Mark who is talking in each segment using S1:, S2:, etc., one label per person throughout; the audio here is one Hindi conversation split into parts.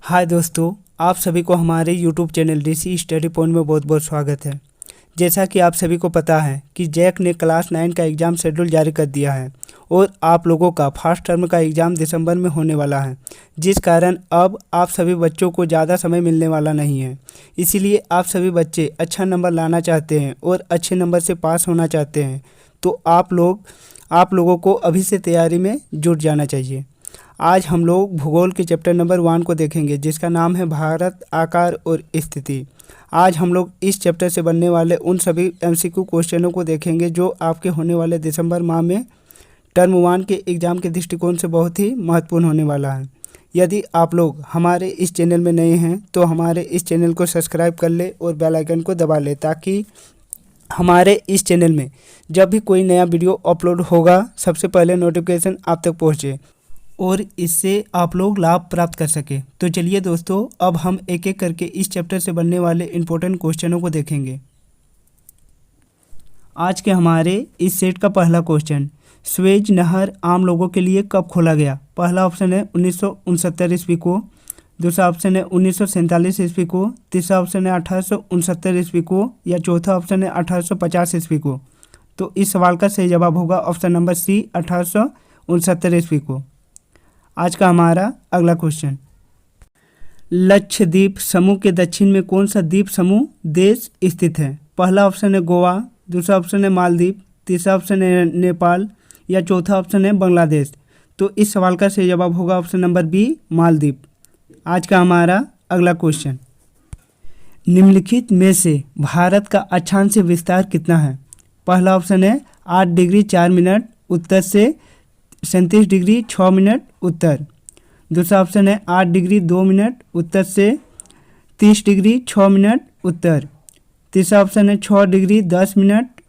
S1: हाय दोस्तों, आप सभी को हमारे YouTube चैनल ऋषि स्टडी पॉइंट में बहुत बहुत स्वागत है। जैसा कि आप सभी को पता है कि जैक ने क्लास 9 का एग्ज़ाम शेड्यूल जारी कर दिया है और आप लोगों का फर्स्ट टर्म का एग्ज़ाम दिसंबर में होने वाला है, जिस कारण अब आप सभी बच्चों को ज़्यादा समय मिलने वाला नहीं है। इसीलिए आप सभी बच्चे अच्छा नंबर लाना चाहते हैं और अच्छे नंबर से पास होना चाहते हैं, तो आप लोगों को अभी से तैयारी में जुट जाना चाहिए। आज हम लोग भूगोल के चैप्टर नंबर 1 को देखेंगे, जिसका नाम है भारत, आकार और स्थिति। आज हम लोग इस चैप्टर से बनने वाले उन सभी एमसीक्यू क्वेश्चनों को देखेंगे जो आपके होने वाले दिसंबर माह में टर्म 1 के एग्ज़ाम के दृष्टिकोण से बहुत ही महत्वपूर्ण होने वाला है। यदि आप लोग हमारे इस चैनल में नए हैं तो हमारे इस चैनल को सब्सक्राइब कर ले और बेल आइकन को दबा ले, ताकि हमारे इस चैनल में जब भी कोई नया वीडियो अपलोड होगा सबसे पहले नोटिफिकेशन आप तक पहुँचे और इससे आप लोग लाभ प्राप्त कर सके। तो चलिए दोस्तों, अब हम एक एक करके इस चैप्टर से बनने वाले इम्पोर्टेंट क्वेश्चनों को देखेंगे। आज के हमारे इस सेट का पहला क्वेश्चन, स्वेज नहर आम लोगों के लिए कब खोला गया? पहला ऑप्शन है 1969 ईस्वी को, दूसरा ऑप्शन है 1947 ईस्वी को, तीसरा ऑप्शन है 1869 ईस्वी को, या चौथा ऑप्शन है 1850 ईस्वी को। तो इस सवाल का सही जवाब होगा ऑप्शन नंबर सी, 1869 ईस्वी को। आज का हमारा अगला क्वेश्चन, लक्षद्वीप समूह के दक्षिण में कौन सा द्वीप समूह देश स्थित है? पहला ऑप्शन है गोवा, दूसरा ऑप्शन है मालदीव, तीसरा ऑप्शन है नेपाल, या चौथा ऑप्शन है बांग्लादेश। तो इस सवाल का सही जवाब होगा ऑप्शन नंबर बी, मालदीव। आज का हमारा अगला क्वेश्चन, निम्नलिखित में से भारत का अक्षांश विस्तार कितना है? पहला ऑप्शन है 8 डिग्री 4 मिनट उत्तर से 37 डिग्री 6 मिनट उत्तर, दूसरा ऑप्शन है 8 डिग्री 2 मिनट उत्तर से 30 डिग्री 6 मिनट उत्तर, तीसरा ऑप्शन है 6 डिग्री 10 मिनट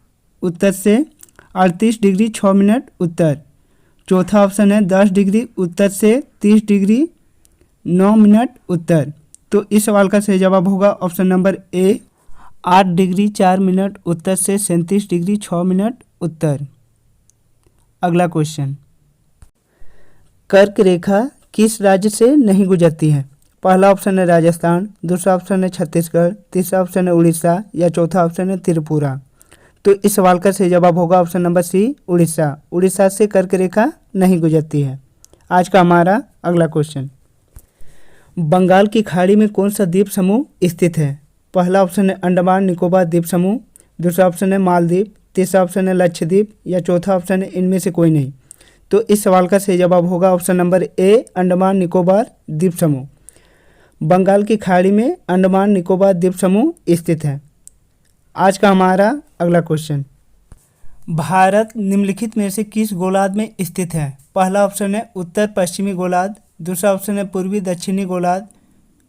S1: उत्तर से 38 डिग्री 6 मिनट उत्तर, चौथा ऑप्शन है 10 डिग्री उत्तर से 30 डिग्री 9 मिनट उत्तर। तो इस सवाल का सही जवाब होगा option number A, 8 degree 4 minute उत्तर से 37 डिग्री 6 मिनट उत्तर। अगला क्वेश्चन, कर्क रेखा किस राज्य से नहीं गुजरती है? पहला ऑप्शन है राजस्थान, दूसरा ऑप्शन है छत्तीसगढ़, तीसरा ऑप्शन है उड़ीसा, या चौथा ऑप्शन है त्रिपुरा। तो इस सवाल का सही जवाब होगा option number C, Orissa. Orissa से कर्क रेखा नहीं गुजरती है। आज का हमारा अगला क्वेश्चन, बंगाल की खाड़ी में कौन सा द्वीप समूह स्थित है? पहला ऑप्शन है अंडमान निकोबार द्वीप समूह, दूसरा ऑप्शन है मालदीव, तीसरा ऑप्शन है लक्षद्वीप, या चौथा ऑप्शन है इनमें से कोई नहीं। तो इस सवाल का सही जवाब होगा ऑप्शन नंबर ए, अंडमान निकोबार द्वीप समूह। बंगाल की खाड़ी में अंडमान निकोबार द्वीप समूह स्थित है। आज का हमारा अगला क्वेश्चन, भारत निम्नलिखित में से किस गोलार्ध में स्थित है? पहला ऑप्शन है उत्तर पश्चिमी गोलार्ध, दूसरा ऑप्शन है पूर्वी दक्षिणी गोलार्ध,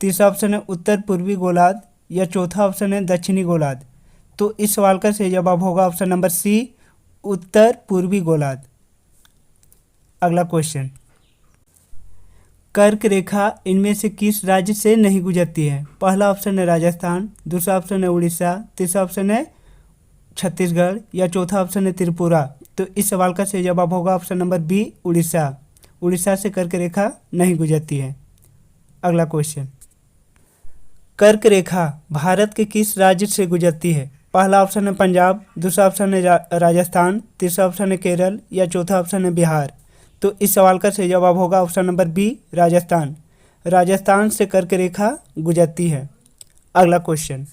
S1: तीसरा ऑप्शन है उत्तर पूर्वी गोलार्ध, या चौथा ऑप्शन है दक्षिणी गोलार्ध। तो इस सवाल का सही जवाब होगा ऑप्शन नंबर सी, उत्तर पूर्वी गोलार्ध। अगला क्वेश्चन, कर्क रेखा इनमें से किस राज्य से नहीं गुजरती है? पहला ऑप्शन है राजस्थान, दूसरा ऑप्शन है उड़ीसा, तीसरा ऑप्शन है छत्तीसगढ़, या चौथा ऑप्शन है त्रिपुरा। तो इस सवाल का सही जवाब होगा option number B, Orissa. Orissa से कर्क रेखा नहीं गुजरती है। अगला क्वेश्चन, कर्क रेखा भारत के किस राज्य से गुजरती है? पहला ऑप्शन है पंजाब, दूसरा ऑप्शन है राजस्थान, तीसरा ऑप्शन है केरल, या चौथा ऑप्शन है बिहार। तो इस सवाल का सही जवाब होगा option number B, Rajasthan. Rajasthan से कर्क रेखा गुजरती है। अगला क्वेश्चन,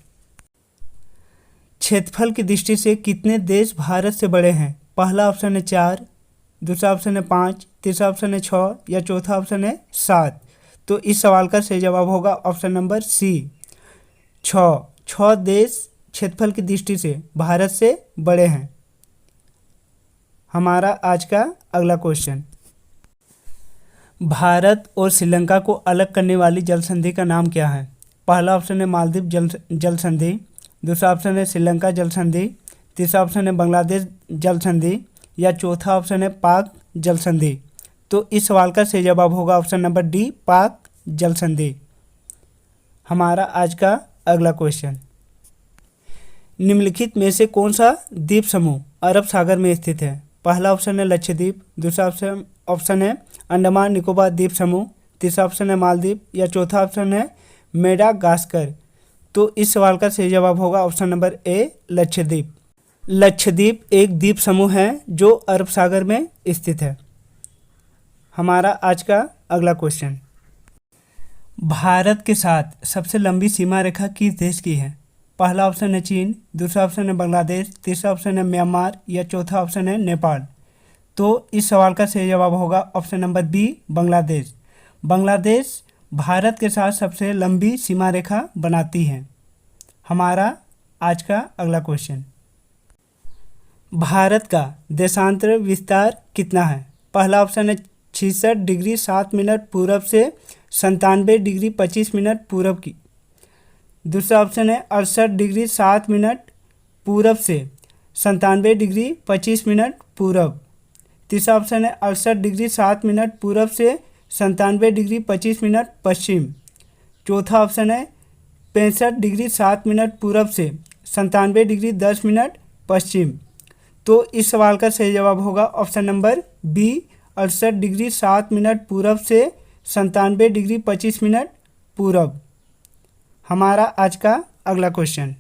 S1: क्षेत्रफल की दृष्टि से कितने देश भारत से बड़े हैं? पहला ऑप्शन है 4, दूसरा ऑप्शन है 5, तीसरा ऑप्शन है 6, या चौथा ऑप्शन है 7। तो इस सवाल का सही जवाब होगा ऑप्शन नंबर सी, 6। 6 देश क्षेत्रफल की दृष्टि से भारत से बड़े हैं। हमारा आज का अगला क्वेश्चन, भारत और श्रीलंका को अलग करने वाली जल संधि का नाम क्या है? पहला ऑप्शन है मालदीव जल संधि, दूसरा ऑप्शन है श्रीलंका जल संधि, तीसरा ऑप्शन है बांग्लादेश जल संधि, या चौथा ऑप्शन है पाक जल संधि। तो इस सवाल का सही जवाब होगा ऑप्शन नंबर डी, पाक जल संधि। हमारा आज का अगला क्वेश्चन, निम्नलिखित में से कौन सा द्वीप समूह अरब सागर में स्थित है? पहला ऑप्शन है लक्षद्वीप, दूसरा ऑप्शन है अंडमान निकोबार द्वीप समूह, तीसरा ऑप्शन है मालदीव या चौथा ऑप्शन है मेडागास्कर। तो इस सवाल का सही जवाब होगा ऑप्शन नंबर ए लक्षद्वीप। लक्षद्वीप एक द्वीप समूह है जो अरब सागर में स्थित है। हमारा आज का अगला क्वेश्चन, भारत के साथ सबसे लंबी सीमा रेखा किस देश की है? पहला ऑप्शन है चीन, दूसरा ऑप्शन है बांग्लादेश, तीसरा ऑप्शन है म्यांमार या चौथा ऑप्शन है नेपाल। तो इस सवाल का सही जवाब होगा option number B Bangladesh. Bangladesh Bharat के साथ सबसे लंबी सीमा रेखा बनाती है। हमारा आज का अगला क्वेश्चन, भारत का देशांतर विस्तार कितना है? पहला ऑप्शन है 66 डिग्री 7 मिनट पूरब से 97 डिग्री 25 मिनट पूरब की। दूसरा ऑप्शन है 68 डिग्री 7 मिनट पूरब से 97 डिग्री 25 मिनट पूरब। तीसरा ऑप्शन है 68 डिग्री 7 मिनट पूरब से 97 डिग्री 25 मिनट पश्चिम। चौथा ऑप्शन है 65 डिग्री 7 मिनट पूरब से 97 डिग्री 10 मिनट पश्चिम। तो इस सवाल का सही जवाब होगा option number B 68 degree 7 minute पूरब से 97 डिग्री 25 मिनट पूरब। हमारा आज का अगला क्वेश्चन,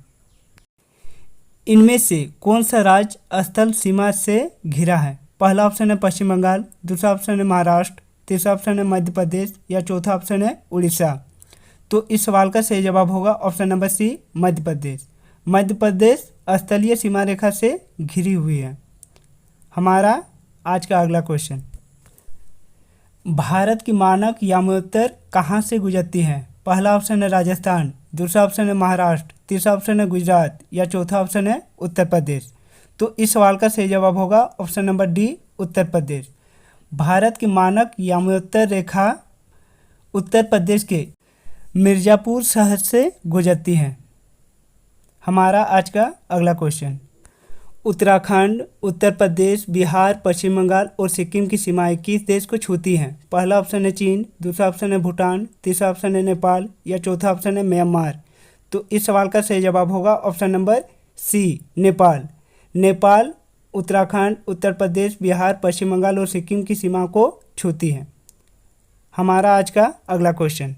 S1: इनमें से कौन सा राज्य स्थल सीमा से घिरा है? पहला ऑप्शन है पश्चिम बंगाल, दूसरा ऑप्शन है महाराष्ट्र, तीसरा ऑप्शन है मध्य प्रदेश या चौथा ऑप्शन है उड़ीसा। तो इस सवाल का सही जवाब होगा ऑप्शन नंबर सी मध्य प्रदेश। मध्य प्रदेश स्थलीय सीमा रेखा से घिरी हुई है। हमारा आज का अगला क्वेश्चन, भारत की मानक यात्रा कहाँ से गुजरती है? पहला ऑप्शन है राजस्थान, दूसरा ऑप्शन है महाराष्ट्र, तीसरा ऑप्शन है गुजरात या चौथा ऑप्शन है उत्तर प्रदेश। तो इस सवाल का सही जवाब होगा option number D Uttar Pradesh. Bharat की मानक यात्रा रेखा उत्तर प्रदेश के मिर्ज़ापुर शहर से गुजरती है। हमारा आज का अगला क्वेश्चन, उत्तराखंड, उत्तर प्रदेश, बिहार, पश्चिम बंगाल और सिक्किम की सीमाएं किस देश को छूती हैं? पहला ऑप्शन है चीन, दूसरा ऑप्शन है भूटान, तीसरा ऑप्शन है नेपाल या चौथा ऑप्शन है म्यांमार। तो इस सवाल का सही जवाब होगा option number C Nepal. Nepal Uttarakhand, Uttar Pradesh, Bihar, Paschim Bengal और सिक्किम की सीमा को छूती है। हमारा आज का अगला क्वेश्चन,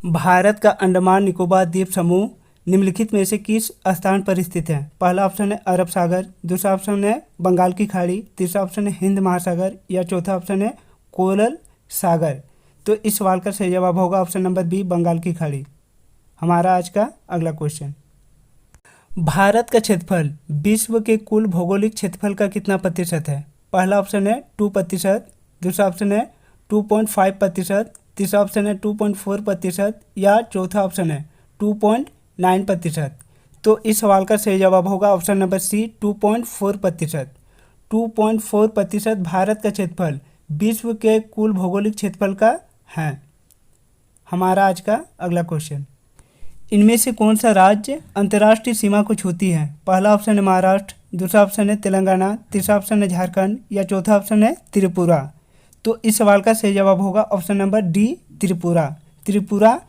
S1: भारत का अंडमान निकोबार द्वीप समूह निम्नलिखित में से किस स्थान पर स्थित है? पहला ऑप्शन है अरब सागर, दूसरा ऑप्शन है बंगाल की खाड़ी, तीसरा ऑप्शन है हिंद महासागर या चौथा ऑप्शन है कोरल सागर। तो इस सवाल का सही जवाब होगा ऑप्शन नंबर बी बंगाल की खाड़ी। हमारा आज का अगला क्वेश्चन, भारत का क्षेत्रफल विश्व के कुल भौगोलिक क्षेत्रफल का कितना प्रतिशत है? पहला ऑप्शन है 2%, दूसरा ऑप्शन है 2.5%, तीसरा ऑप्शन है 2.4% या चौथा ऑप्शन है 2.9%। तो इस सवाल का सही जवाब होगा ऑप्शन नंबर सी 2.4%। 2.4% भारत का क्षेत्रफल विश्व के कुल भौगोलिक क्षेत्रफल का है। हमारा आज का अगला क्वेश्चन, इनमें से कौन सा राज्य अंतर्राष्ट्रीय सीमा को छूती है? पहला ऑप्शन है महाराष्ट्र, दूसरा ऑप्शन है तेलंगाना, तीसरा ऑप्शन है झारखंड या चौथा ऑप्शन है त्रिपुरा। तो इस सवाल का सही जवाब होगा option number D Tripura. Tripura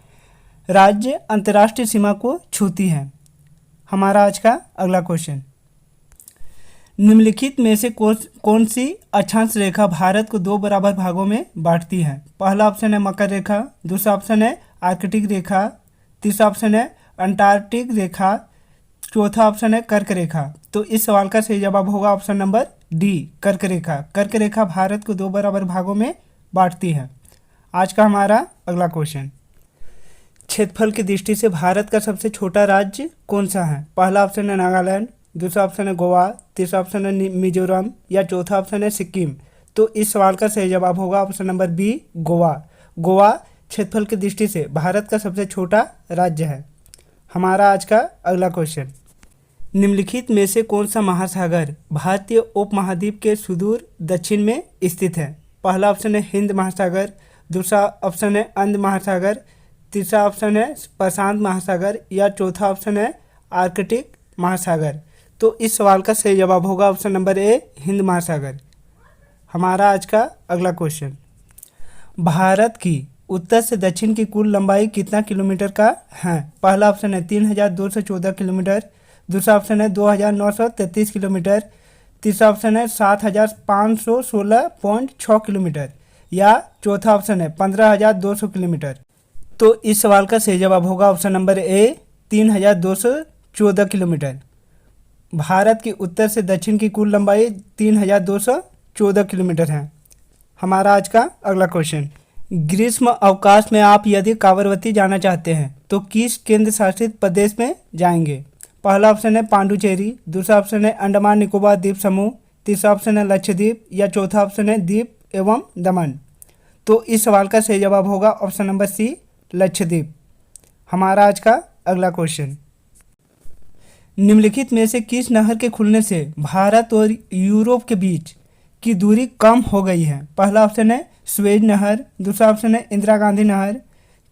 S1: राज्य अंतर्राष्ट्रीय सीमा को छूती है। हमारा आज का अगला क्वेश्चन, निम्नलिखित में से कौन सी अक्षांश रेखा भारत को दो बराबर भागों में बांटती है? पहला ऑप्शन है मकर रेखा, दूसरा ऑप्शन है आर्कटिक रेखा, तीसरा ऑप्शन है अंटार्कटिक रेखा, चौथा ऑप्शन है कर्क रेखा। तो इस सवाल का सही जवाब होगा ऑप्शन नंबर डी कर्क रेखा। कर्क रेखा भारत को दो बराबर भागों में बांटती है। आज का हमारा अगला क्वेश्चन, क्षेत्रफल की दृष्टि से भारत का सबसे छोटा राज्य कौन सा है? पहला ऑप्शन है नागालैंड, दूसरा ऑप्शन है गोवा, तीसरा ऑप्शन है मिजोरम या चौथा ऑप्शन है सिक्किम। तो इस सवाल का सही जवाब होगा option number B Goa. Goa क्षेत्रफल की दृष्टि से भारत का सबसे छोटा राज्य है। हमारा आज का अगला क्वेश्चन, निम्नलिखित में से कौन सा महासागर भारतीय उपमहाद्वीप के सुदूर दक्षिण में स्थित है? पहला ऑप्शन है हिंद महासागर, दूसरा ऑप्शन है अंध महासागर, तीसरा ऑप्शन है प्रशांत महासागर या चौथा ऑप्शन है आर्कटिक महासागर। तो इस सवाल का सही जवाब होगा ऑप्शन नंबर ए हिंद महासागर। हमारा आज का अगला क्वेश्चन, भारत की उत्तर से दक्षिण की कुल लंबाई कितना किलोमीटर का है? पहला ऑप्शन है 3214 किलोमीटर, दूसरा ऑप्शन है 2933 किलोमीटर, तीसरा ऑप्शन है 7516.6 किलोमीटर या चौथा ऑप्शन है 15,200 किलोमीटर। तो इस सवाल का सही जवाब होगा ऑप्शन नंबर ए 3,214 किलोमीटर। भारत के उत्तर से दक्षिण की कुल लंबाई 3,214 किलोमीटर है। हमारा आज का अगला क्वेश्चन, ग्रीष्म अवकाश में आप यदि कांवरवती जाना चाहते हैं तो किस केंद्र शासित प्रदेश में जाएंगे? पहला ऑप्शन है पांडुचेरी, दूसरा ऑप्शन है अंडमान निकोबार द्वीप समूह, तीसरा ऑप्शन है लक्षद्वीप या चौथा ऑप्शन है द्वीप एवं दमन। तो इस सवाल का सही जवाब होगा ऑप्शन नंबर सी लक्षद्वीप। हमारा आज का अगला क्वेश्चन, निम्नलिखित में से किस नहर के खुलने से भारत और यूरोप के बीच की दूरी कम हो गई है? पहला ऑप्शन है स्वेज नहर, दूसरा ऑप्शन है इंदिरा गांधी नहर,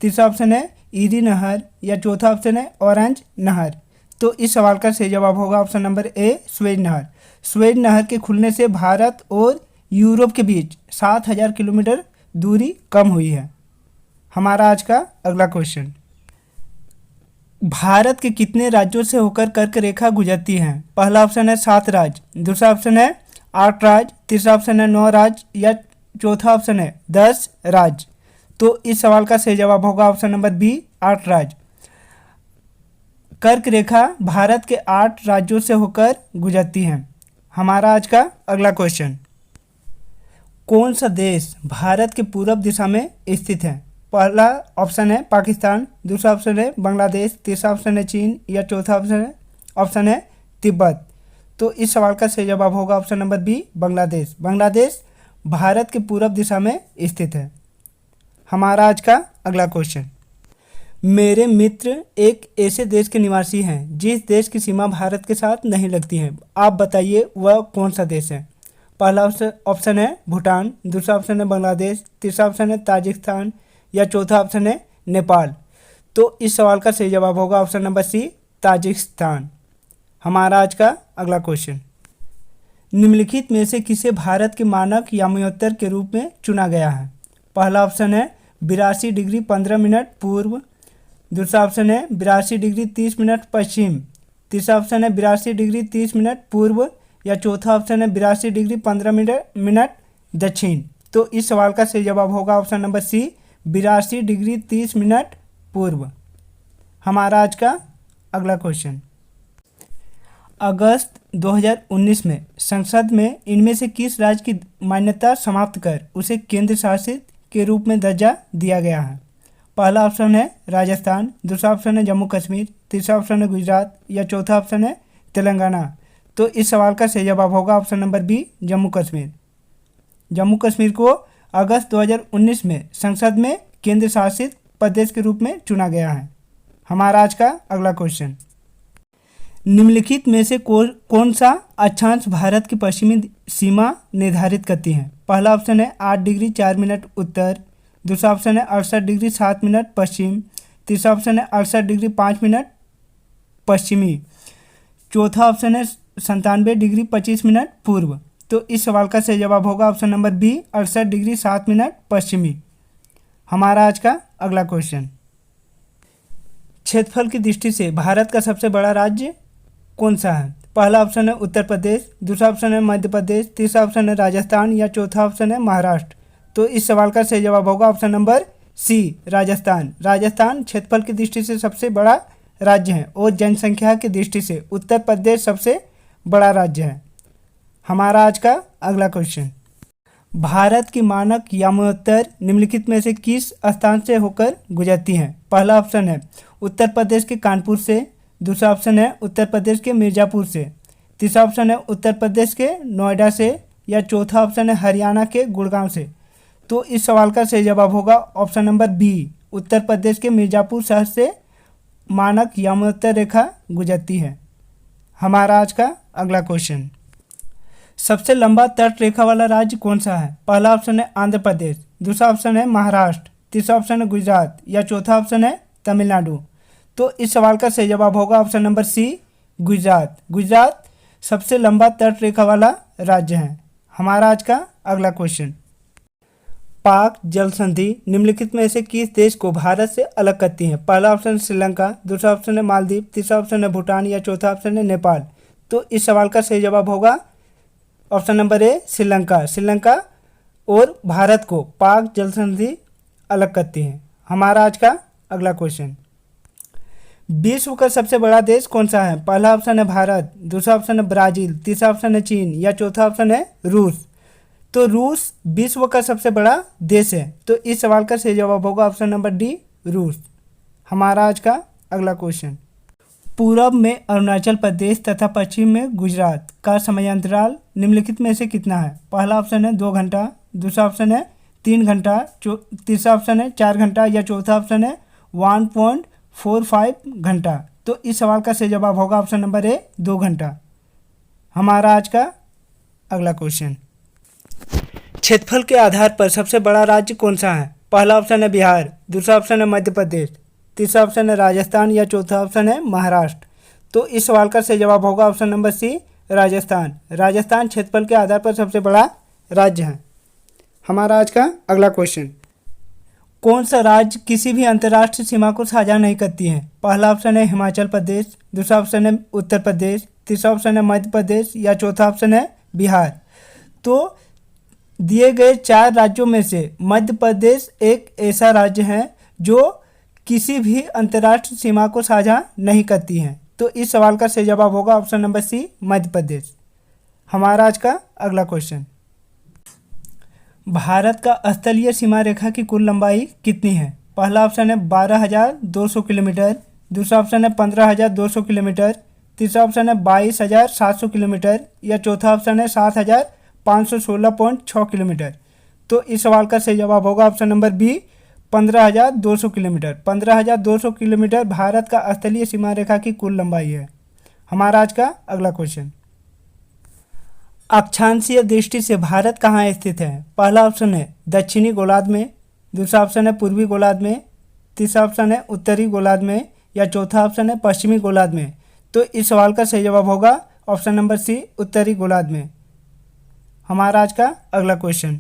S1: तीसरा ऑप्शन है ईरी नहर या चौथा ऑप्शन है ऑरेंज नहर। तो इस सवाल का सही जवाब होगा ऑप्शन नंबर ए स्वेज नहर। स्वेज नहर के खुलने से भारत और यूरोप के बीच 7,000 किलोमीटर दूरी कम हुई है। हमारा आज का अगला क्वेश्चन, भारत के कितने राज्यों से होकर कर्क रेखा गुजरती है? पहला ऑप्शन है 7 राज्य, दूसरा ऑप्शन है 8 राज्य, तीसरा ऑप्शन है 9 राज्य या चौथा ऑप्शन है 10 राज्य। तो इस सवाल का सही जवाब होगा ऑप्शन नंबर बी 8 राज्य। कर्क रेखा भारत के 8 राज्यों से होकर गुजरती है। हमारा आज का अगला क्वेश्चन, कौन सा देश भारत के पूर्व दिशा में स्थित है? पहला ऑप्शन है पाकिस्तान, दूसरा ऑप्शन है बांग्लादेश, तीसरा ऑप्शन है चीन या चौथा ऑप्शन है तिब्बत। तो इस सवाल का सही जवाब होगा option number B Bangladesh. Bangladesh Bharat के पूर्व दिशा में स्थित है। हमारा आज का अगला क्वेश्चन, मेरे मित्र एक ऐसे देश के निवासी हैं जिस देश की सीमा भारत के साथ नहीं लगती है, आप बताइए वह कौन सा देश है? पहला ऑप्शन है भूटान, दूसरा ऑप्शन है बांग्लादेश, तीसरा ऑप्शन है ताजिकिस्तान या चौथा ऑप्शन है नेपाल। तो इस सवाल का सही जवाब होगा ऑप्शन नंबर सी ताजिकिस्तान। हमारा आज का अगला क्वेश्चन, निम्नलिखित में से किसे भारत के मानक याम्योत्तर के रूप में चुना गया है? पहला ऑप्शन है 82 डिग्री 15 मिनट पूर्व, दूसरा ऑप्शन है 82 डिग्री 30 मिनट पश्चिम, तीसरा ऑप्शन है 82 डिग्री 30 मिनट पूर्व या चौथा ऑप्शन है 82 डिग्री 15 मिनट दक्षिण। तो इस सवाल का सही जवाब होगा option number C 82 degree 30 minute पूर्व। हमारा आज का अगला क्वेश्चन, अगस्त 2019 में संसद में इनमें से किस राज्य की मान्यता समाप्त कर उसे केंद्र शासित के रूप में दर्जा दिया गया है? पहला ऑप्शन है राजस्थान, दूसरा ऑप्शन है जम्मू कश्मीर, तीसरा ऑप्शन है गुजरात या चौथा ऑप्शन है तेलंगाना। तो इस सवाल का सही जवाब होगा option number B Jammu Kashmir. Jammu Kashmir को अगस्त 2019 में संसद में केंद्र शासित प्रदेश के रूप में चुना गया है। हमारा आज का अगला क्वेश्चन, निम्नलिखित में से कौन सा अक्षांश भारत की पश्चिमी सीमा निर्धारित करती है? पहला ऑप्शन है 8 डिग्री 4 मिनट उत्तर, दूसरा ऑप्शन है 68 डिग्री 7 मिनट पश्चिम, तीसरा ऑप्शन है 68 डिग्री 5 मिनट पश्चिमी, चौथा ऑप्शन है 97 डिग्री 25 मिनट पूर्व। तो इस सवाल का सही जवाब होगा option number B 68 degree 7 minute पश्चिमी। हमारा आज का अगला क्वेश्चन, क्षेत्रफल की दृष्टि से भारत का सबसे बड़ा राज्य कौन सा है? पहला ऑप्शन है उत्तर प्रदेश, दूसरा ऑप्शन है मध्य प्रदेश, तीसरा ऑप्शन है राजस्थान या चौथा ऑप्शन है महाराष्ट्र। तो इस सवाल का सही जवाब होगा option number C Rajasthan. Rajasthan क्षेत्रफल की दृष्टि से सबसे बड़ा राज्य है और जनसंख्या की दृष्टि से उत्तर प्रदेश सबसे बड़ा राज्य है। हमारा आज का अगला क्वेश्चन, भारत की मानक याम्योत्तर निम्नलिखित में से किस स्थान से होकर गुजरती हैं? पहला ऑप्शन है उत्तर प्रदेश के कानपुर से, दूसरा ऑप्शन है उत्तर प्रदेश के मिर्ज़ापुर से, तीसरा ऑप्शन है उत्तर प्रदेश के नोएडा से या चौथा ऑप्शन है हरियाणा के गुड़गांव से। तो इस सवाल का सही जवाब होगा option number B Uttar Pradesh के मिर्ज़ापुर शहर से मानक याम्योत्तर रेखा गुजरती है। हमारा आज का अगला क्वेश्चन, सबसे लंबा तट रेखा वाला राज्य कौन सा है? पहला ऑप्शन है आंध्र प्रदेश, दूसरा ऑप्शन है महाराष्ट्र, तीसरा ऑप्शन है गुजरात या चौथा ऑप्शन है तमिलनाडु। तो इस सवाल का सही जवाब होगा option number C Gujarat. Gujarat सबसे लंबा तट रेखा वाला राज्य है। हमारा आज का अगला क्वेश्चन, पाक जल संधि निम्नलिखित में से किस देश को भारत से अलग करती है? पहला ऑप्शन श्रीलंका, दूसरा ऑप्शन है मालदीव, तीसरा ऑप्शन है भूटान या चौथा ऑप्शन है नेपाल। तो इस सवाल का सही जवाब होगा ऑप्शन नंबर ए श्रीलंका। श्रीलंका और भारत को पाक जल संधि अलग करती हैं। हमारा आज का अगला क्वेश्चन, विश्व का सबसे बड़ा देश कौन सा है? पहला ऑप्शन है भारत, दूसरा ऑप्शन है ब्राज़ील, तीसरा ऑप्शन है चीन या चौथा ऑप्शन है रूस। तो रूस विश्व का सबसे बड़ा देश है, तो इस सवाल का सही जवाब होगा ऑप्शन नंबर डी, रूस। हमारा आज का अगला क्वेश्चन, पूरब में अरुणाचल प्रदेश तथा पश्चिम में गुजरात का समयांतराल निम्नलिखित में से कितना है? पहला ऑप्शन है 2 घंटा, दूसरा ऑप्शन है 3 घंटा, तीसरा ऑप्शन है 4 घंटा या चौथा ऑप्शन है 1.45 घंटा। तो इस सवाल का सही जवाब होगा ऑप्शन नंबर ए, 2 घंटा। हमारा आज का अगला क्वेश्चन, क्षेत्रफल के आधार पर सबसे बड़ा राज्य कौन सा है? पहला ऑप्शन है बिहार, दूसरा ऑप्शन है मध्य प्रदेश, तीसरा ऑप्शन है राजस्थान या चौथा ऑप्शन है महाराष्ट्र। तो इस सवाल का सही जवाब होगा option number C, Rajasthan. Rajasthan क्षेत्रफल के आधार पर सबसे बड़ा राज्य है। हमारा आज का अगला क्वेश्चन, कौन सा राज्य किसी भी अंतर्राष्ट्रीय सीमा को साझा नहीं करती है? पहला ऑप्शन है हिमाचल प्रदेश, दूसरा ऑप्शन है उत्तर प्रदेश, तीसरा ऑप्शन है मध्य प्रदेश या चौथा ऑप्शन है बिहार। तो दिए गए 4 राज्यों में से मध्य प्रदेश एक ऐसा राज्य है जो किसी भी अंतर्राष्ट्रीय सीमा को साझा नहीं करती हैं। तो इस सवाल का सही जवाब होगा ऑप्शन नंबर सी, मध्य प्रदेश। हमारा आज का अगला क्वेश्चन, भारत का स्थलीय सीमा रेखा की कुल लंबाई कितनी है? पहला ऑप्शन है 12,200 किलोमीटर, दूसरा ऑप्शन है 15,200 किलोमीटर, तीसरा ऑप्शन है 22,700 किलोमीटर या चौथा ऑप्शन है 7,516.6 किलोमीटर। तो इस सवाल का सही जवाब होगा option number B, 15,200 kilometre. 15,200 kilometre Bharat का स्थलीय सीमा रेखा की कुल लंबाई है। हमारा आज का अगला क्वेश्चन, अक्षांशीय दृष्टि से भारत कहाँ स्थित है? पहला ऑप्शन है दक्षिणी गोलार्ध में, दूसरा ऑप्शन है पूर्वी गोलार्ध में, तीसरा ऑप्शन है उत्तरी गोलार्ध में या चौथा ऑप्शन है पश्चिमी गोलार्ध में। तो इस सवाल का सही जवाब होगा ऑप्शन नंबर सी, उत्तरी गोलार्ध में। हमारा आज का अगला क्वेश्चन,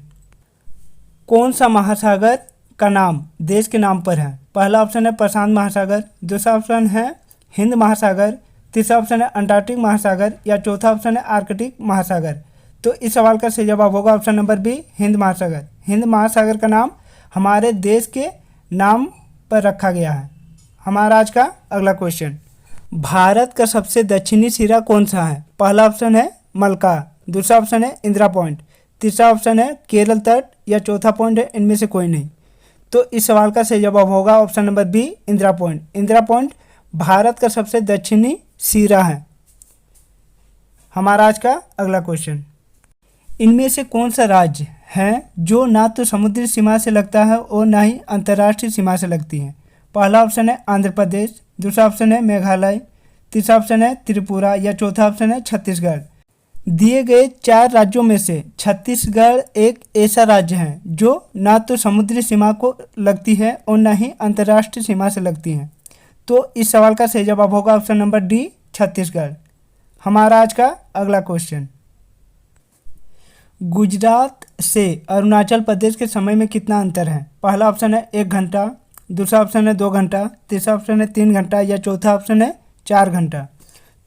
S1: कौन सा महासागर का नाम देश के नाम पर है? पहला ऑप्शन है प्रशांत महासागर, दूसरा ऑप्शन है हिंद महासागर, तीसरा ऑप्शन है अंटार्कटिक महासागर या चौथा ऑप्शन है आर्कटिक महासागर। तो इस सवाल का सही जवाब होगा ऑप्शन नंबर बी, हिंद महासागर। हिंद महासागर का नाम हमारे देश के नाम पर रखा गया है। हमारा आज का अगला क्वेश्चन, भारत का सबसे दक्षिणी सिरा कौन सा है? पहला ऑप्शन है मलका, दूसरा ऑप्शन है इंदिरा पॉइंट, तीसरा ऑप्शन है केरल तट या चौथा पॉइंट है इनमें से कोई नहीं। तो इस सवाल का सही जवाब होगा option number B, Indira Point. Indira Point Bharat का सबसे दक्षिणी सिरा है। हमारा आज का अगला क्वेश्चन, इनमें से कौन सा राज्य है जो ना तो समुद्री सीमा से लगता है और ना ही अंतर्राष्ट्रीय सीमा से लगती है? पहला ऑप्शन है आंध्र प्रदेश, दूसरा ऑप्शन है मेघालय, तीसरा ऑप्शन है त्रिपुरा या चौथा ऑप्शन है छत्तीसगढ़। दिए गए 4 राज्यों में से छत्तीसगढ़ एक ऐसा राज्य है जो ना तो समुद्री सीमा को लगती है और ना ही अंतर्राष्ट्रीय सीमा से लगती है। तो इस सवाल का सही जवाब होगा ऑप्शन नंबर डी, छत्तीसगढ़। हमारा आज का अगला क्वेश्चन, गुजरात से अरुणाचल प्रदेश के समय में कितना अंतर है? पहला ऑप्शन है 1 घंटा, दूसरा ऑप्शन है 2 घंटा, तीसरा ऑप्शन है 3 घंटा या चौथा ऑप्शन है 4 घंटा।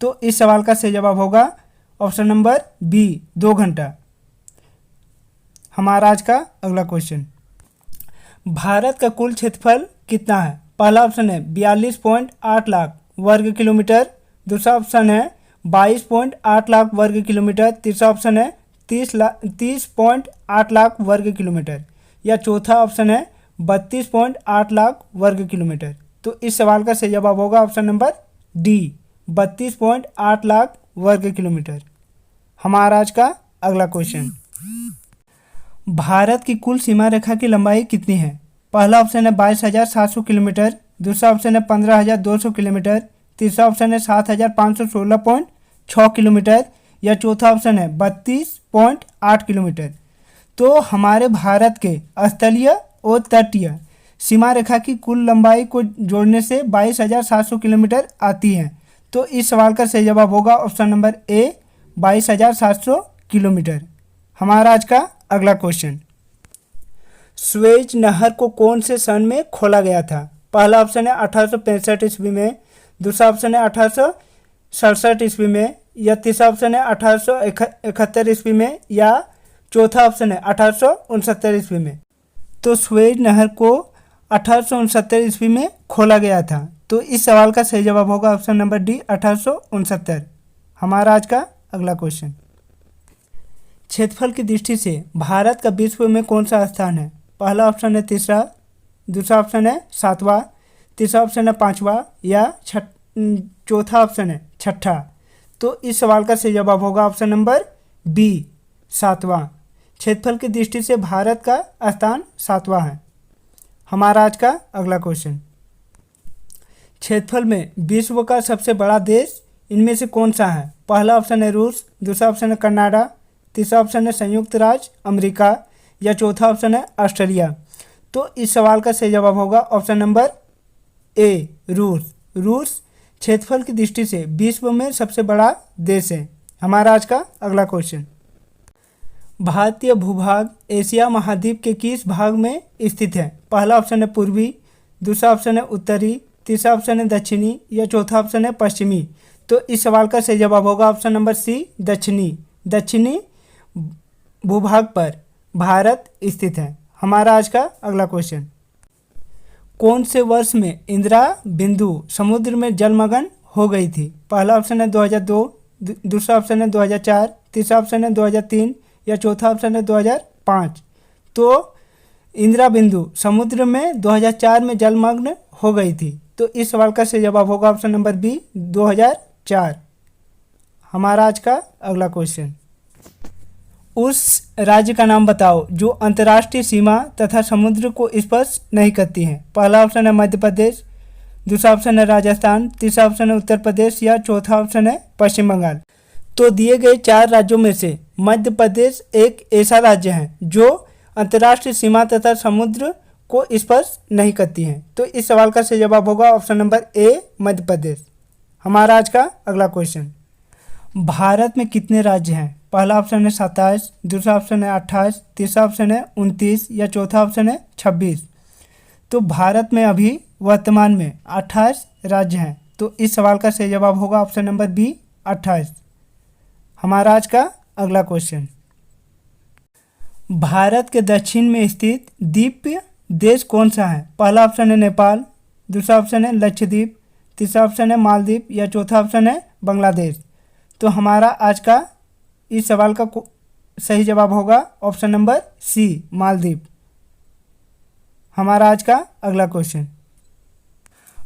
S1: तो इस सवाल का सही जवाब होगा ऑप्शन नंबर बी, 2 घंटा। हमारा आज का अगला क्वेश्चन, भारत का कुल क्षेत्रफल कितना है? पहला ऑप्शन है 42.8 लाख वर्ग किलोमीटर, दूसरा ऑप्शन है 22.8 लाख वर्ग किलोमीटर, तीसरा ऑप्शन है 30.8 लाख वर्ग किलोमीटर या चौथा ऑप्शन है 32.8 लाख वर्ग किलोमीटर। तो इस सवाल का सही जवाब होगा ऑप्शन नंबर डी, 32.8 लाख वर्ग किलोमीटर। हमारा आज का अगला क्वेश्चन, भारत की कुल सीमा रेखा की लंबाई कितनी है? पहला ऑप्शन है 22,700 किलोमीटर, दूसरा ऑप्शन है 15,200 किलोमीटर, तीसरा ऑप्शन है 7,516.6 किलोमीटर या चौथा ऑप्शन है 32.8 किलोमीटर। तो हमारे भारत के स्थलीय और तटीय सीमा रेखा की कुल लंबाई को जोड़ने से 22,700 किलोमीटर आती है। तो इस सवाल का सही जवाब होगा ऑप्शन नंबर ए, 22,700 किलोमीटर। हमारा आज का अगला क्वेश्चन, स्वेज नहर को कौन से सन में खोला गया था? पहला ऑप्शन है 1865 ईस्वी में, दूसरा ऑप्शन है 1867 ईस्वी में या तीसरा ऑप्शन है 1871 ईस्वी में या चौथा ऑप्शन है 1869 ईस्वी में। तो स्वेज नहर को 1869 ईस्वी में खोला गया था। तो इस सवाल का सही जवाब होगा ऑप्शन नंबर डी 1869। हमारा आज का अगला क्वेश्चन, क्षेत्रफल की दृष्टि से भारत का विश्व में कौन सा स्थान है? पहला ऑप्शन है तीसरा, दूसरा ऑप्शन है सातवां, तीसरा ऑप्शन है पांचवा या चौथा ऑप्शन है छठा। तो इस सवाल का सही जवाब होगा ऑप्शन नंबर बी सातवां। क्षेत्रफल की दृष्टि से भारत का स्थान सातवां है। हमारा आज का अगला क्वेश्चन, क्षेत्रफल में विश्व का सबसे बड़ा देश इनमें से कौन सा है? पहला ऑप्शन है रूस, दूसरा ऑप्शन है कनाडा, तीसरा ऑप्शन है संयुक्त राज्य अमेरिका या चौथा ऑप्शन है ऑस्ट्रेलिया। तो इस सवाल का सही जवाब होगा ऑप्शन नंबर ए रूस। रूस क्षेत्रफल की दृष्टि से विश्व में सबसे बड़ा देश है। हमारा आज का अगला क्वेश्चन, भारतीय भूभाग एशिया महाद्वीप के किस भाग में स्थित है? पहला ऑप्शन है पूर्वी, दूसरा ऑप्शन है उत्तरी, तीसरा ऑप्शन है दक्षिणी या चौथा ऑप्शन है पश्चिमी। तो इस सवाल का सही जवाब होगा ऑप्शन नंबर सी दक्षिणी। दक्षिणी भूभाग पर भारत स्थित है। हमारा आज का अगला क्वेश्चन, कौन से वर्ष में इंदिरा बिंदु समुद्र में जलमग्न हो गई थी? पहला ऑप्शन है 2002, दूसरा ऑप्शन है 2004, तीसरा ऑप्शन है 2003 या चौथा ऑप्शन है 2005। तो इंदिरा बिंदु समुद्र में 2004 में जलमग्न हो गई थी। तो इस सवाल का सही जवाब होगा ऑप्शन नंबर बी 2004। हमारा आज का अगला क्वेश्चन, उस राज्य का नाम बताओ जो अंतर्राष्ट्रीय सीमा तथा समुद्र को स्पर्श नहीं करती है। पहला ऑप्शन है मध्य प्रदेश, दूसरा ऑप्शन है राजस्थान, तीसरा ऑप्शन है उत्तर प्रदेश या चौथा ऑप्शन है पश्चिम बंगाल। तो दिए गए 4 राज्यों में से मध्य प्रदेश एक ऐसा राज्य है जो अंतर्राष्ट्रीय सीमा तथा समुद्र को स्पर्श नहीं करती है। तो इस सवाल का सही जवाब होगा ऑप्शन नंबर ए मध्य प्रदेश। हमारा आज का अगला क्वेश्चन, भारत में कितने राज्य हैं? पहला ऑप्शन है 27, दूसरा ऑप्शन है 28, तीसरा ऑप्शन है 29 या चौथा ऑप्शन है 26। तो भारत में अभी वर्तमान में 28 राज्य हैं। तो इस सवाल का सही जवाब होगा ऑप्शन नंबर बी 28। हमारा आज का अगला क्वेश्चन, भारत के दक्षिण में स्थित द्वीप देश कौन सा है? पहला ऑप्शन है नेपाल, दूसरा ऑप्शन है लक्षद्वीप, तीसरा ऑप्शन है मालदीव या चौथा ऑप्शन है बांग्लादेश। तो हमारा आज का इस सवाल का सही जवाब होगा ऑप्शन नंबर सी मालदीव। हमारा आज का अगला क्वेश्चन,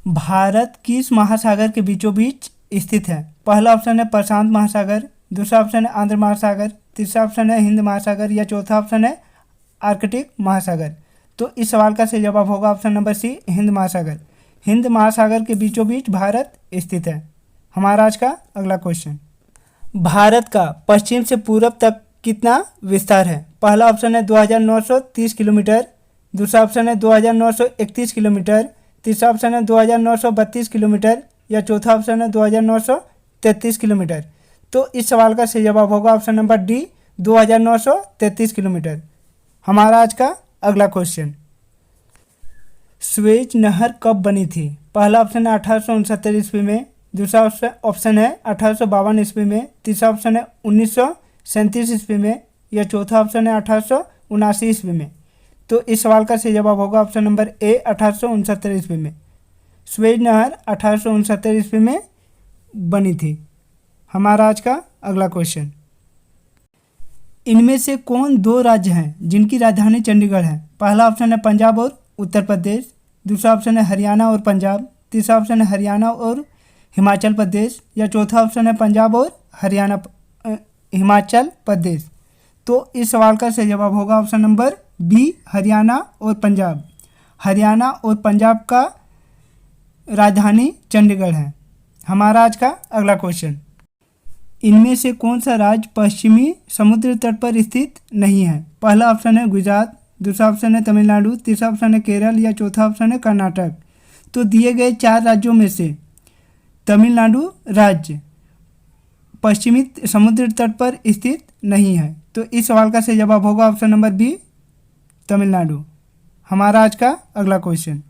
S1: भारत किस महासागर के बीचों बीच स्थित है? पहला ऑप्शन है प्रशांत महासागर, दूसरा ऑप्शन है आंध्र महासागर, तीसरा ऑप्शन है हिंद महासागर या चौथा ऑप्शन है आर्कटिक महासागर। तो इस सवाल का सही जवाब होगा ऑप्शन नंबर सी हिंद महासागर। हिंद महासागर के बीचों बीच भारत स्थित है। हमारा आज का अगला क्वेश्चन, भारत का पश्चिम से पूर्व तक कितना विस्तार है? पहला ऑप्शन है 2930 किलोमीटर, दूसरा ऑप्शन है 2931 किलोमीटर, तीसरा ऑप्शन है 2932 किलोमीटर या चौथा ऑप्शन है 2933 किलोमीटर। तो इस सवाल का सही जवाब होगा ऑप्शन नंबर डी 2933 किलोमीटर। हमारा आज का अगला क्वेश्चन, स्वेज नहर कब बनी थी? पहला ऑप्शन है 1869 ईस्वी में, दूसरा ऑप्शन है 1852 ईस्वी में, तीसरा ऑप्शन है 1937 ईस्वी में या चौथा ऑप्शन है 1879 ईस्वी में। तो इस सवाल का सही जवाब होगा ऑप्शन नंबर ए 1869 ईस्वी में। स्वेज नहर 1869 ईस्वी में बनी थी। हमारा आज का अगला क्वेश्चन, इनमें से कौन 2 राज्य हैं जिनकी राजधानी चंडीगढ़ है? पहला ऑप्शन है पंजाब और उत्तर प्रदेश, दूसरा ऑप्शन है हरियाणा और पंजाब, तीसरा ऑप्शन है हरियाणा और हिमाचल प्रदेश या चौथा ऑप्शन है पंजाब और हिमाचल प्रदेश। तो इस सवाल का सही जवाब होगा ऑप्शन नंबर बी हरियाणा और पंजाब। हरियाणा और पंजाब का राजधानी चंडीगढ़ है। हमारा आज का अगला क्वेश्चन, इनमें से कौन सा राज्य पश्चिमी समुद्र तट पर स्थित नहीं है? पहला ऑप्शन है गुजरात, दूसरा ऑप्शन है तमिलनाडु, तीसरा ऑप्शन है केरल या चौथा ऑप्शन है कर्नाटक। तो दिए गए 4 राज्यों में से तमिलनाडु राज्य पश्चिमी समुद्र तट पर स्थित नहीं है। तो इस सवाल का सही जवाब होगा ऑप्शन नंबर बी तमिलनाडु। हमारा आज का अगला क्वेश्चन,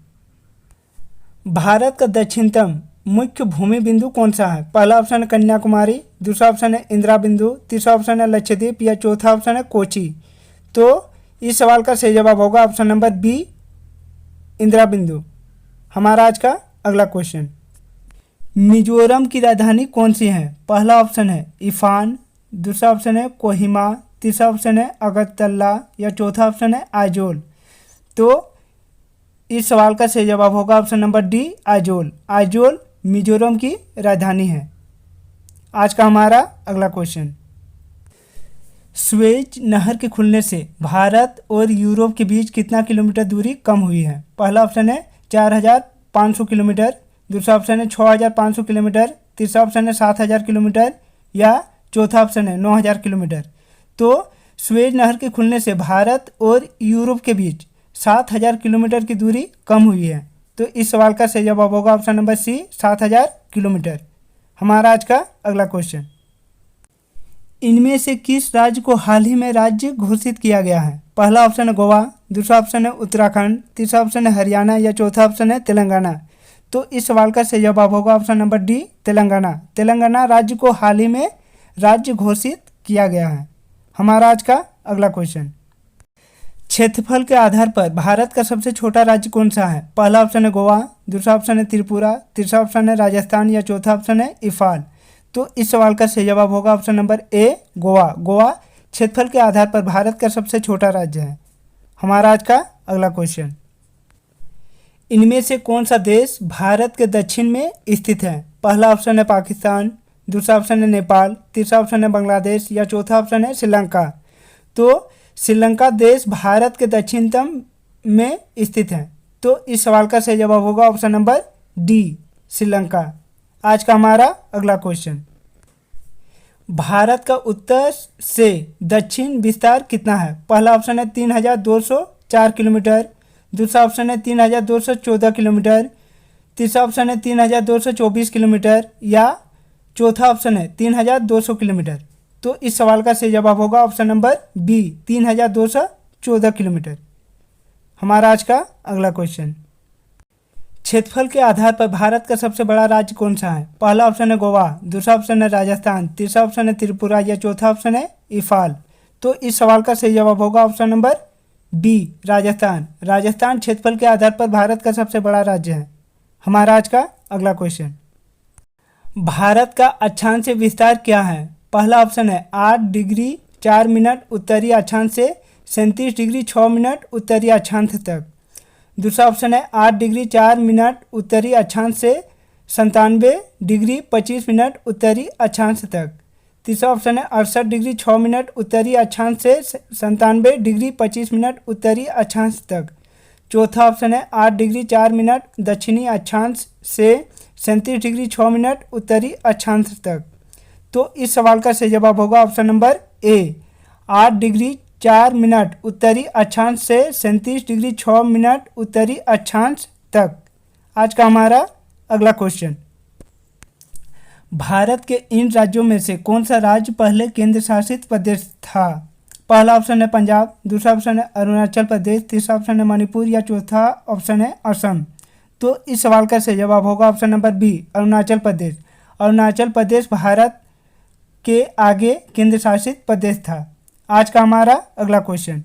S1: भारत का दक्षिणतम मुख्य भूमि बिंदु कौन सा है? पहला ऑप्शन है कन्याकुमारी, दूसरा ऑप्शन है इंदिरा बिंदु, तीसरा ऑप्शन है लक्षद्वीप या चौथा ऑप्शन है कोची। तो इस सवाल का सही जवाब होगा ऑप्शन नंबर बी, इंदिरा बिंदु। हमारा आज का अगला क्वेश्चन, मिजोरम की राजधानी कौन सी है? पहला ऑप्शन है इफान, दूसरा ऑप्शन है कोहिमा, तीसरा ऑप्शन है अगरतला या चौथा ऑप्शन है आइजोल। तो इस सवाल का सही जवाब होगा option number D, Aizawl. Aizawl Mizoram की राजधानी है। आज का हमारा अगला क्वेश्चन, स्वेज नहर के खुलने से भारत और यूरोप के बीच कितना किलोमीटर दूरी कम हुई है? पहला ऑप्शन है 4,500 किलोमीटर, दूसरा ऑप्शन है 6,500 किलोमीटर, तीसरा ऑप्शन है 7,000 किलोमीटर या चौथा ऑप्शन है 9,000 किलोमीटर। तो स्वेज नहर के खुलने से भारत और यूरोप के बीच 7,000 किलोमीटर की दूरी कम हुई है। तो इस सवाल का सही जवाब होगा ऑप्शन नंबर सी, 7,000 किलोमीटर। हमारा आज का अगला क्वेश्चन, इनमें से किस राज्य को हाल ही में राज्य घोषित किया गया है? पहला ऑप्शन है गोवा, दूसरा ऑप्शन है उत्तराखंड, तीसरा ऑप्शन है हरियाणा या चौथा ऑप्शन है तेलंगाना। तो इस सवाल का सही जवाब होगा option number D, Telangana. Telangana राज्य को हाल ही में राज्य घोषित किया गया है। हमारा आज का अगला क्वेश्चन, क्षेत्रफल के आधार पर भारत का सबसे छोटा राज्य कौन सा है? पहला ऑप्शन है गोवा, दूसरा ऑप्शन है त्रिपुरा, तीसरा ऑप्शन है राजस्थान या चौथा ऑप्शन है इम्फाल। तो इस सवाल का सही जवाब होगा ऑप्शन नंबर ए, गोवा। गोवा क्षेत्रफल के आधार पर भारत का सबसे छोटा राज्य है। हमारा आज का अगला क्वेश्चन, इनमें से कौन सा देश भारत के दक्षिण में स्थित है? पहला ऑप्शन है पाकिस्तान, दूसरा ऑप्शन है नेपाल, तीसरा ऑप्शन है बांग्लादेश या चौथा ऑप्शन है श्रीलंका। तो श्रीलंका देश भारत के दक्षिणतम में स्थित है। तो इस सवाल का सही जवाब होगा ऑप्शन नंबर डी, श्रीलंका। आज का हमारा अगला क्वेश्चन, भारत का उत्तर से दक्षिण विस्तार कितना है? पहला ऑप्शन है 3,204 किलोमीटर, दूसरा ऑप्शन है 3,214 किलोमीटर, तीसरा ऑप्शन है 3,224 किलोमीटर या चौथा ऑप्शन है 3,200 किलोमीटर। तो इस सवाल का सही जवाब होगा ऑप्शन नंबर बी, 3,214 किलोमीटर। हमारा आज का अगला क्वेश्चन, क्षेत्रफल के आधार पर भारत का सबसे बड़ा राज्य कौन सा है? पहला ऑप्शन है गोवा, दूसरा ऑप्शन है राजस्थान, तीसरा ऑप्शन है त्रिपुरा या चौथा ऑप्शन है इम्फाल। तो इस सवाल का सही जवाब होगा option number B, Rajasthan. Rajasthan क्षेत्रफल के आधार पर भारत का सबसे बड़ा राज्य है। हमारा आज का अगला क्वेश्चन, भारत का अक्षांश विस्तार क्या है? पहला ऑप्शन है 8 डिग्री 4 मिनट उत्तरी अक्षांश से 37 डिग्री 6 मिनट उत्तरी अक्षांश तक, दूसरा ऑप्शन है 8 डिग्री 4 मिनट उत्तरी अक्षांश से 97 डिग्री 25 मिनट उत्तरी अक्षांश तक, तीसरा ऑप्शन है 68 डिग्री 6 मिनट उत्तरी अक्षांश से 97 डिग्री 25 मिनट उत्तरी अक्षांश तक, चौथा ऑप्शन है 8 डिग्री 4 मिनट दक्षिणी अक्षांश से 37 डिग्री 6 मिनट उत्तरी अक्षांश तक। तो इस सवाल का सही जवाब होगा option number A, 8 degree 4 minute उत्तरी अक्षांश से 37 डिग्री 6 मिनट उत्तरी अक्षांश तक। आज का हमारा अगला क्वेश्चन, भारत के इन राज्यों में से कौन सा राज्य पहले केंद्र शासित प्रदेश था? पहला ऑप्शन है पंजाब, दूसरा ऑप्शन है अरुणाचल प्रदेश, तीसरा ऑप्शन है मणिपुर या चौथा ऑप्शन है असम। तो इस सवाल का सही जवाब होगा option number B, Arunachal Pradesh. Arunachal Pradesh Bharat के आगे केंद्र शासित प्रदेश था। आज का हमारा अगला क्वेश्चन,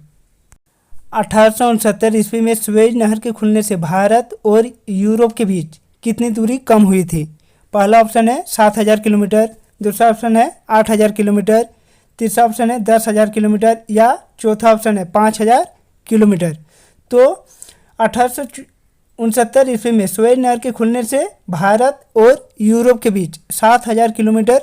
S1: 1869 ईस्वी में स्वेज नहर के खुलने से भारत और यूरोप के बीच कितनी दूरी कम हुई थी? पहला ऑप्शन है 7,000 किलोमीटर, दूसरा ऑप्शन है 8,000 किलोमीटर, तीसरा ऑप्शन है 10,000 किलोमीटर या चौथा ऑप्शन है 5,000 किलोमीटर। तो 1869 ईस्वी में स्वेज नहर के खुलने से भारत और यूरोप के बीच 7,000 किलोमीटर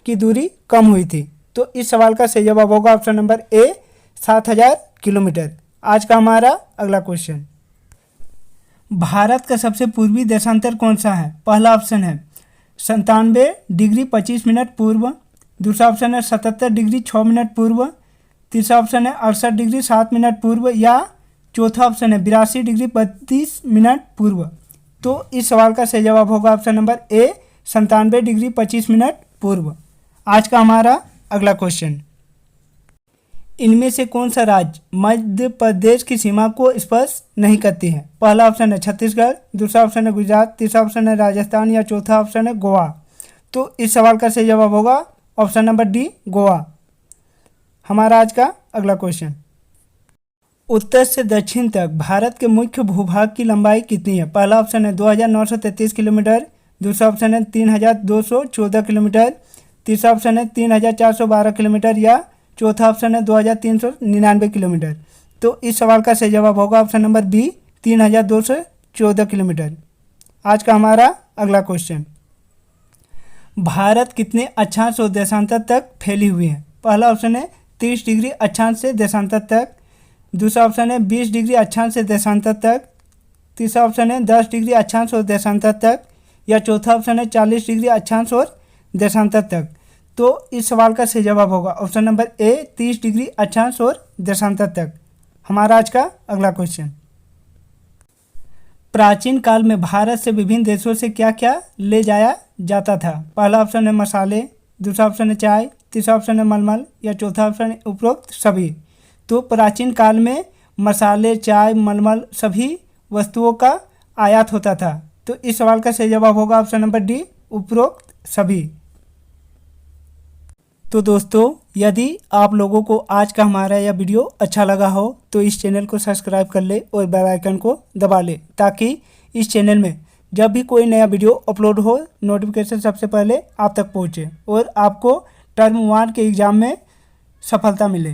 S1: की दूरी कम हुई थी। तो इस सवाल का सही जवाब होगा ऑप्शन नंबर ए, 7,000 किलोमीटर। आज का हमारा अगला क्वेश्चन, भारत का सबसे पूर्वी देशांतर कौन सा है? पहला ऑप्शन है 97 डिग्री 25 मिनट पूर्व, दूसरा ऑप्शन है 77 डिग्री 6 मिनट पूर्व, तीसरा ऑप्शन है 68 डिग्री 7 मिनट पूर्व या चौथा ऑप्शन है 82 डिग्री 32 मिनट पूर्व। तो इस सवाल का सही जवाब होगा ऑप्शन नंबर ए, 97 डिग्री 25 मिनट पूर्व। आज का हमारा अगला क्वेश्चन, इनमें से कौन सा राज्य मध्य प्रदेश की सीमा को स्पर्श नहीं करती है? पहला ऑप्शन है छत्तीसगढ़, दूसरा ऑप्शन है गुजरात, तीसरा ऑप्शन है राजस्थान या चौथा ऑप्शन है गोवा। तो इस सवाल का सही जवाब होगा ऑप्शन नंबर डी, गोवा। हमारा आज का अगला क्वेश्चन, उत्तर से दक्षिण तक भारत के मुख्य भूभाग की लंबाई कितनी है? पहला ऑप्शन है 2933 किलोमीटर, दूसरा ऑप्शन है 3214 किलोमीटर, तीसरा ऑप्शन है 3412 किलोमीटर या चौथा ऑप्शन है 2399 किलोमीटर। तो इस सवाल का सही जवाब होगा ऑप्शन नंबर बी, 3214 किलोमीटर। आज का हमारा अगला क्वेश्चन, भारत कितने अक्षांश और देशांतर तक फैली हुई है? पहला ऑप्शन है 30 डिग्री अक्षांश से देशांतर तक, दूसरा ऑप्शन है 20 डिग्री अक्षांश से देशांतर तक, तीसरा ऑप्शन है 10 डिग्री अक्षांश और देशांतर तक या चौथा ऑप्शन है 40 डिग्री अक्षांश और देशांतर तक। तो इस सवाल का सही जवाब होगा ऑप्शन नंबर ए, 30 डिग्री अक्षांश और देशांतर तक। हमारा आज का अगला क्वेश्चन, प्राचीन काल में भारत से विभिन्न देशों से क्या क्या ले जाया जाता था? पहला ऑप्शन है मसाले, दूसरा ऑप्शन है चाय, तीसरा ऑप्शन है मलमल या चौथा ऑप्शन है उपरोक्त सभी। तो प्राचीन काल में मसाले, चाय, मलमल सभी वस्तुओं का आयात होता था। तो इस सवाल का सही जवाब होगा ऑप्शन नंबर डी, उपरोक्त सभी। तो दोस्तों, यदि आप लोगों को आज का हमारा यह वीडियो अच्छा लगा हो तो इस चैनल को सब्सक्राइब कर ले और बेल आइकन को दबा ले, ताकि इस चैनल में जब भी कोई नया वीडियो अपलोड हो नोटिफिकेशन सबसे पहले आप तक पहुंचे और आपको टर्म 1 के एग्ज़ाम में सफलता मिले।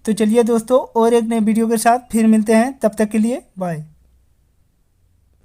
S1: तो चलिए दोस्तों, और एक नए वीडियो के साथ फिर मिलते हैं, तब तक के लिए बाय।